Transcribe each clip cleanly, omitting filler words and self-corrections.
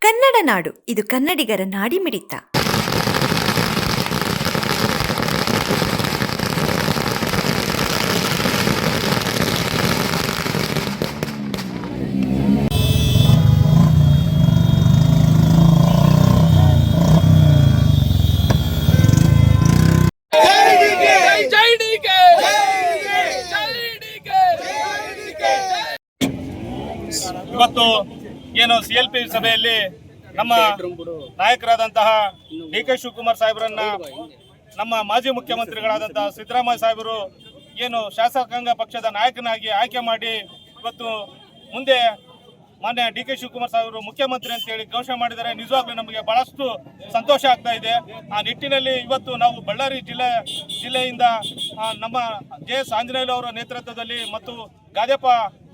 ಕನ್ನಡ ನಾಡು, ಇದು ಕನ್ನಡಿಗರ ನಾಡಿಮಿಡಿತ. ಇವತ್ತು ಏನು CLP ಸಭೆಯಲ್ಲಿ ನಮ್ಮ ನಾಯಕರಾದಂತಹ DK ಶಿವಕುಮಾರ್ ಸಾಹೇಬರನ್ನ ನಮ್ಮ ಮಾಜಿ ಮುಖ್ಯಮಂತ್ರಿಗಳಾದಂತಹ ಸಿದ್ದರಾಮಯ್ಯ ಸಾಹೇಬರು ಏನು ಶಾಸಕಾಂಗ ಪಕ್ಷದ ನಾಯಕನಾಗಿ ಆಯ್ಕೆ ಮಾಡಿ ಇವತ್ತು ಮುಂದೆ ಮಾನ್ಯ DK ಶಿವಕುಮಾರ್ ಸಾಹೇಬರು ಮುಖ್ಯಮಂತ್ರಿ ಅಂತೇಳಿ ಘೋಷಣೆ ಮಾಡಿದ್ದಾರೆ. ನಿಜವಾಗ್ಲೂ ನಮಗೆ ಬಹಳಷ್ಟು ಸಂತೋಷ ಆಗ್ತಾ ಇದೆ. ಆ ನಿಟ್ಟಿನಲ್ಲಿ ಇವತ್ತು ನಾವು ಬಳ್ಳಾರಿ ಜಿಲ್ಲೆಯಿಂದ ನಮ್ಮ JS ಆಂಜನೇಯ ಅವರ ನೇತೃತ್ವದಲ್ಲಿ ಮತ್ತು ಗಾದ್ಯಪ್ಪ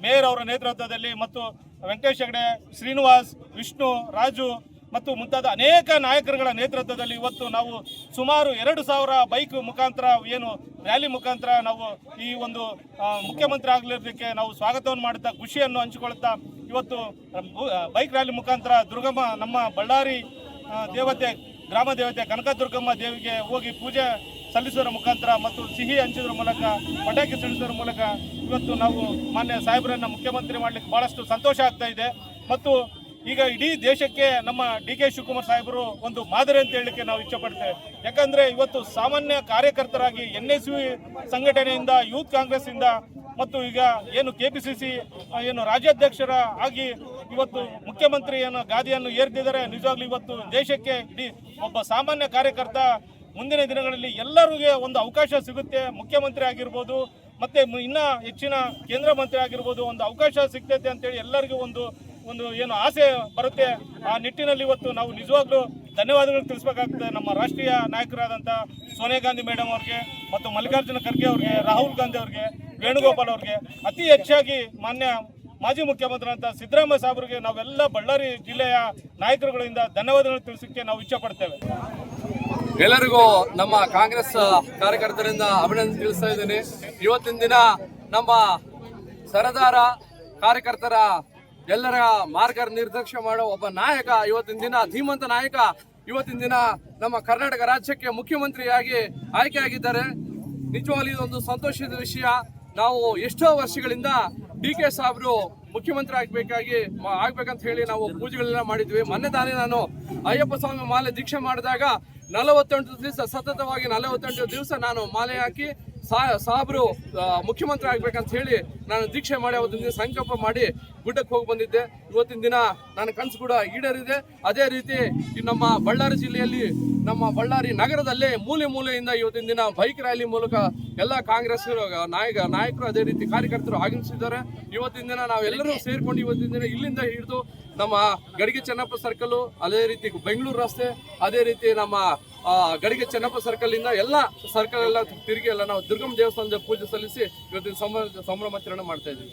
ಮೇಯರ್ ಅವರ ನೇತೃತ್ವದಲ್ಲಿ ಮತ್ತು ವೆಂಕಟೇಶ್ ಹೆಗಡೆ, ಶ್ರೀನಿವಾಸ್, ವಿಷ್ಣು, ರಾಜು ಮತ್ತು ಮುಂತಾದ ಅನೇಕ ನಾಯಕರುಗಳ ನೇತೃತ್ವದಲ್ಲಿ ಇವತ್ತು ನಾವು ಸುಮಾರು 2,000 ಬೈಕ್ ಮುಖಾಂತರ ಏನು ರ್ಯಾಲಿ ಮುಖಾಂತರ ನಾವು ಈ ಒಂದು ಮುಖ್ಯಮಂತ್ರಿ ಆಗಲಿದ್ದಕ್ಕೆ ನಾವು ಸ್ವಾಗತವನ್ನು ಮಾಡುತ್ತಾ ಖುಷಿಯನ್ನು ಹಂಚಿಕೊಳ್ಳುತ್ತಾ ಇವತ್ತು ಬೈಕ್ ರ್ಯಾಲಿ ಮುಖಾಂತರ ದುರ್ಗಮ್ಮ ನಮ್ಮ ಬಳ್ಳಾರಿ ದೇವತೆ ಗ್ರಾಮ ದೇವತೆ ಕನಕದುರ್ಗಮ್ಮ ದೇವಿಗೆ ಹೋಗಿ ಪೂಜೆ ಸಲ್ಲಿಸುವುದರ ಮುಖಾಂತರ ಮತ್ತು ಸಿಹಿ ಹಂಚುವುದರ ಮೂಲಕ ಪಟಾಕಿ ಸಿಡಿಸುವುದರ ಮೂಲಕ ಇವತ್ತು ನಾವು ಮಾನ್ಯ ಸಾಹೇಬರನ್ನ ಮುಖ್ಯಮಂತ್ರಿ ಮಾಡಲಿಕ್ಕೆ ಬಹಳಷ್ಟು ಸಂತೋಷ ಆಗ್ತಾ ಇದೆ. ಮತ್ತು ಈಗ ಇಡೀ ದೇಶಕ್ಕೆ ನಮ್ಮ DK ಶಿವಕುಮಾರ್ ಸಾಹೇಬರು ಒಂದು ಮಾದರಿ ಅಂತ ಹೇಳಲಿಕ್ಕೆ ನಾವು ಇಷ್ಟಪಡ್ತೇವೆ. ಯಾಕಂದರೆ ಇವತ್ತು ಸಾಮಾನ್ಯ ಕಾರ್ಯಕರ್ತರಾಗಿ NSU ಸಂಘಟನೆಯಿಂದ, ಯೂತ್ ಕಾಂಗ್ರೆಸ್ ಇಂದ ಮತ್ತು ಈಗ ಏನು KPCC ಏನು ರಾಜ್ಯಾಧ್ಯಕ್ಷರ ಆಗಿ ಇವತ್ತು ಮುಖ್ಯಮಂತ್ರಿಯನ್ನು ಗಾದಿಯನ್ನು ಏರ್ತಿದ್ದಾರೆ. ನಿಜವಾಗ್ಲೂ ಇವತ್ತು ದೇಶಕ್ಕೆ ಇಡೀ ಒಬ್ಬ ಸಾಮಾನ್ಯ ಕಾರ್ಯಕರ್ತ ಮುಂದಿನ ದಿನಗಳಲ್ಲಿ ಎಲ್ಲರಿಗೆ ಒಂದು ಅವಕಾಶ ಸಿಗುತ್ತೆ. ಮುಖ್ಯಮಂತ್ರಿ ಆಗಿರ್ಬೋದು ಮತ್ತು ಇನ್ನೂ ಹೆಚ್ಚಿನ ಕೇಂದ್ರ ಮಂತ್ರಿ ಆಗಿರ್ಬೋದು, ಒಂದು ಅವಕಾಶ ಸಿಗ್ತೈತೆ ಅಂತೇಳಿ ಎಲ್ಲರಿಗೂ ಒಂದು ಏನು ಆಸೆ ಬರುತ್ತೆ. ಆ ನಿಟ್ಟಿನಲ್ಲಿ ಇವತ್ತು ನಾವು ನಿಜವಾಗ್ಲೂ ಧನ್ಯವಾದಗಳು ತಿಳಿಸ್ಬೇಕಾಗ್ತದೆ ನಮ್ಮ ರಾಷ್ಟ್ರೀಯ ನಾಯಕರಾದಂಥ ಸೋನಿಯಾ ಗಾಂಧಿ ಮೇಡಮ್ ಅವ್ರಿಗೆ ಮತ್ತು ಮಲ್ಲಿಕಾರ್ಜುನ ಖರ್ಗೆ ಅವ್ರಿಗೆ, ರಾಹುಲ್ ಗಾಂಧಿ ಅವ್ರಿಗೆ, ವೇಣುಗೋಪಾಲ್ ಅವ್ರಿಗೆ, ಅತಿ ಹೆಚ್ಚಾಗಿ ಮಾನ್ಯ ಮಾಜಿ ಮುಖ್ಯಮಂತ್ರಿ ಅಂತ ಸಿದ್ದರಾಮಯ್ಯ ಸಾಹೇಬರಿಗೆ ನಾವೆಲ್ಲ ಬಳ್ಳಾರಿ ಜಿಲ್ಲೆಯ ನಾಯಕರುಗಳಿಂದ ಧನ್ಯವಾದಗಳು ತಿಳಿಸೋಕ್ಕೆ ನಾವು ಇಚ್ಛಪಡ್ತೇವೆ. ಎಲ್ಲರಿಗೂ ನಮ್ಮ ಕಾಂಗ್ರೆಸ್ ಕಾರ್ಯಕರ್ತರಿಂದ ಅಭಿನಂದನೆ ತಿಳಿಸ್ತಾ ಇದ್ದೇನೆ. ಇವತ್ತಿನ ದಿನ ನಮ್ಮ ಸರದಾರ ಕಾರ್ಯಕರ್ತರ ಎಲ್ಲರ ಮಾರ್ಗ ನಿರ್ದೇಶನ ಮಾಡೋ ಒಬ್ಬ ನಾಯಕ, ಇವತ್ತಿನ ದಿನ ಧೀಮಂತ ನಾಯಕ ಇವತ್ತಿನ ದಿನ ನಮ್ಮ ಕರ್ನಾಟಕ ರಾಜ್ಯಕ್ಕೆ ಮುಖ್ಯಮಂತ್ರಿಯಾಗಿ ಆಯ್ಕೆಯಾಗಿದ್ದಾರೆ. ನಿಜವಾಗ್ಲೂ ಇದೊಂದು ಸಂತೋಷದ ವಿಷಯ. ನಾವು ಎಷ್ಟೋ ವರ್ಷಗಳಿಂದ DK ಸಾಹೇಬರು ಮುಖ್ಯಮಂತ್ರಿ ಆಗ್ಬೇಕಂತ ಹೇಳಿ ನಾವು ಪೂಜೆಗಳನ್ನ ಮಾಡಿದ್ವಿ. ಮೊನ್ನೆ ತಾನೇ ನಾನು ಅಯ್ಯಪ್ಪ ಸ್ವಾಮಿ ಮಾಲೆ ದೀಕ್ಷೆ ಮಾಡಿದಾಗ 48 ದಿವಸ ಸತತವಾಗಿ 48 ದಿವಸ ನಾನು ಮಾಲೆ ಹಾಕಿ ಸಾಹೇಬರು ಮುಖ್ಯಮಂತ್ರಿ ಆಗ್ಬೇಕಂತ ಹೇಳಿ ನಾನು ದೀಕ್ಷೆ ಮಾಡಿ ಅವತ್ತಿನ ದಿನ ಸಂಕಲ್ಪ ಮಾಡಿ ಗುಡ್ಡಕ್ಕೆ ಹೋಗಿ ಬಂದಿದ್ದೆ. ಇವತ್ತಿನ ದಿನ ನನ್ನ ಕನಸು ಕೂಡ ಈಡೇರಿದೆ. ಅದೇ ರೀತಿ ನಮ್ಮ ಬಳ್ಳಾರಿ ಜಿಲ್ಲೆಯಲ್ಲಿ, ನಮ್ಮ ಬಳ್ಳಾರಿ ನಗರದಲ್ಲೇ ಮೂಲೆಯಿಂದ ಇವತ್ತಿನ ದಿನ ಬೈಕ್ ರ್ಯಾಲಿ ಮೂಲಕ ಎಲ್ಲ ಕಾಂಗ್ರೆಸ್ ನಾಯಕರು ಅದೇ ರೀತಿ ಕಾರ್ಯಕರ್ತರು ಆಗಮಿಸಿದ್ದಾರೆ. ಇವತ್ತಿನ ದಿನ ನಾವೆಲ್ಲರೂ ಸೇರ್ಕೊಂಡು ಇವತ್ತಿನ ದಿನ ಇಲ್ಲಿಂದ ಹಿಡಿದು ನಮ್ಮ ಗಡಿಗೆ ಚೆನ್ನಪ್ಪ ಸರ್ಕಲ್, ಅದೇ ರೀತಿ ಬೆಂಗಳೂರು ರಸ್ತೆ, ಅದೇ ರೀತಿ ನಮ್ಮ ಗಡಿಗೆ ಚೆನ್ನಪ್ಪ ಸರ್ಕಲ್ ಇಂದ ಎಲ್ಲ ಸರ್ಕಲ್ ಎಲ್ಲ ತಿರುಗಿ ಎಲ್ಲ ನಾವು ದುರ್ಗಮ್ಮ ದೇವಸ್ಥಾನದ ಪೂಜೆ ಸಲ್ಲಿಸಿ ಇವತ್ತಿನ ಸಂಭ್ರಮಾಚರಣೆ ಮಾಡ್ತಾ ಇದ್ದೀವಿ.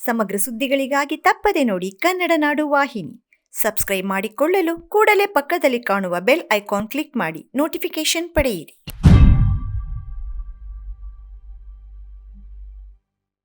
ಸಮಗ್ರ ಸುದ್ದಿಗಳಿಗಾಗಿ ತಪ್ಪದೆ ನೋಡಿ ಕನ್ನಡ ನಾಡು ವಾಹಿನಿ. ಸಬ್ಸ್ಕ್ರೈಬ್ ಮಾಡಿಕೊಳ್ಳಲು ಕೂಡಲೇ ಪಕ್ಕದಲ್ಲಿ ಕಾಣುವ ಬೆಲ್ ಐಕಾನ್ ಕ್ಲಿಕ್ ಮಾಡಿ ನೋಟಿಫಿಕೇಶನ್ ಪಡೆಯಿರಿ.